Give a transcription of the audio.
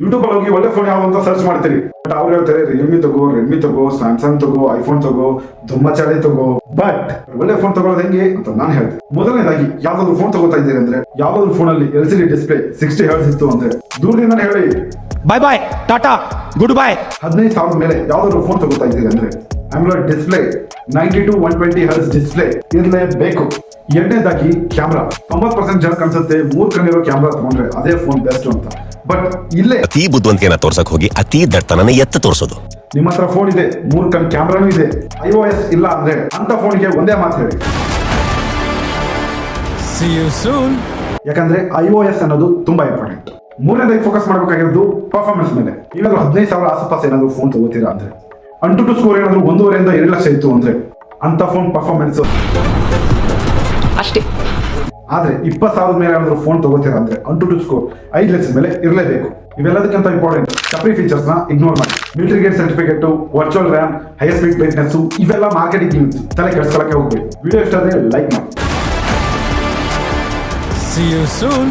YouTube ಅಲ್ಲಿ ಹೋಗಿ ಒಳ್ಳೆ ಫೋನ್ ಯಾವ್ದು ಅಂತ ಸರ್ಚ್ ಮಾಡ್ತೀರಿ. ಬಟ್ ಅವ್ರು ಹೇಳ್ತಾರೆ ರಿಯಲ್ಮಿ ತಗೋ, ರೆಡ್ಮಿ ತಗೋ, ಸ್ಯಾಮ್ಸಂಗ್ ತಗೋ, ಐಫೋನ್ ತಗೋ, ಚಾಲೆ ತಗೋ. ಬಟ್ ಒಳ್ಳೆ ಫೋನ್ ತಗೊಳ್ಳೋದು ಹೆಂಗೆ ಅಂತ ನಾನು ಹೇಳ್ತೀನಿ. ಮೊದಲನೇದಾಗಿ ಯಾವ್ದಾದ್ರು ಫೋನ್ ತಗೋತಾ ಇದ್ದೀರಿ ಅಂದ್ರೆ ಯಾವ್ದಾದ್ರು ಫೋನ್ ಅಲ್ಲಿ LCD ಡಿಸ್ಪ್ಲೇ 60 Hz ಇತ್ತು ಅಂದ್ರೆ ದೂರದಿಂದಾನೇ ಹೇಳಿ ಬಾಯ್ ಬಾಯ್ ಟಾಟಾ ಗುಡ್ ಬಾಯ್. 15,000 ಮೇಲೆ ಯಾವ್ದಾದ್ರು ಫೋನ್ ತಗೋತಾ ಇದ್ದೀರಿ ಅಂದ್ರೆ AMOLED display 90 to 120 Hz display ಇರಲೇಬೇಕು. ಎರಡನೇದಾಗಿ ಕ್ಯಾಮ್ರಾ. 90% ಜನ ಅನ್ಸುತ್ತೆ 3 ಕಣ್ಣಿರೋ ಕ್ಯಾಮ್ರಾ ತಗೊಂಡ್ರೆ ಅದೇ ಫೋನ್ ಬೆಸ್ಟ್ ಅಂತ. ಬಟ್ ಇಲ್ಲೇ ಅತಿ ಬುದ್ಧಿವಂತಿಕೆನ ತೋರ್ಸಕ್ ಹೋಗಿ ಅತಿ ದಡ್ತನನ ಎತ್ತ ತೋರಿಸೋದು. ನಿಮ್ಮ ಹತ್ರ ಫೋನ್ ಇದೆ, 3 ಕಣ್ ಕ್ಯಾಮ್ರಾನು ಇದೆ, iOS ಇಲ್ಲ ಅಂದ್ರೆ ಅಂತ ಫೋನ್ಗೆ ಒಂದೇ ಮಾತು ಹೇಳಿ, See you soon. ಯಾಕಂದ್ರೆ iOS ಅನ್ನೋದು ತುಂಬಾ ಇಂಪಾರ್ಟೆಂಟ್. ಮೂರನೇದಾಗಿ ಫೋಕಸ್ ಮಾಡಬೇಕಾಗಿರೋದು ಪರ್ಫಾರ್ಮೆನ್ಸ್ ಮೇಲೆ. ಏನಾದ್ರು 15,000 ಆಸುಪಾಸು ಏನಾದ್ರು ಫೋನ್ ತಗೋತೀರಾ ಅಂದ್ರೆ ANTUTU ಸ್ಕೋರ್ ಏನಾದ್ರು 1.5 ಇಂದ 2 ಲಕ್ಷ ಇತ್ತು ಅಂದ್ರೆ ಅಂತ ಫೋನ್ ಪರ್ಫಾರ್ಮೆನ್ಸ್ ಅಷ್ಟೇ. ಆದ್ರೆ 20,000 ಮೇಲೆ ಏನಾದ್ರು ಫೋನ್ ತಗೋತೀರಾ ಅಂದ್ರೆ ANTUTU ಸ್ಕೋರ್ 5 ಲಕ್ಷದ ಮೇಲೆ ಇರಲೇಬೇಕು. ಇವೆಲ್ಲದಕ್ಕಿಂತ ಇಂಪಾರ್ಟೆಂಟ್ ಚಪ್ರಿ ಫೀಚರ್ಸ್ ನ ಇಗ್ನೋರ್ ಮಾಡಿ. Military gate certificate, virtual RAM, high speed brightness ಇವೆಲ್ಲ ಮಾರ್ಕೆಟಿಂಗ್ ಯೂಸ್, ತಲೆ ಕೆಡಿಸ್ಕೊಳ್ಳಕ್ಕೆ ಹೋಗ್ಬೇಡಿ. ವಿಡಿಯೋ ಇಷ್ಟ ಆದ್ರೆ ಲೈಕ್ ಮಾಡಿ. See you soon.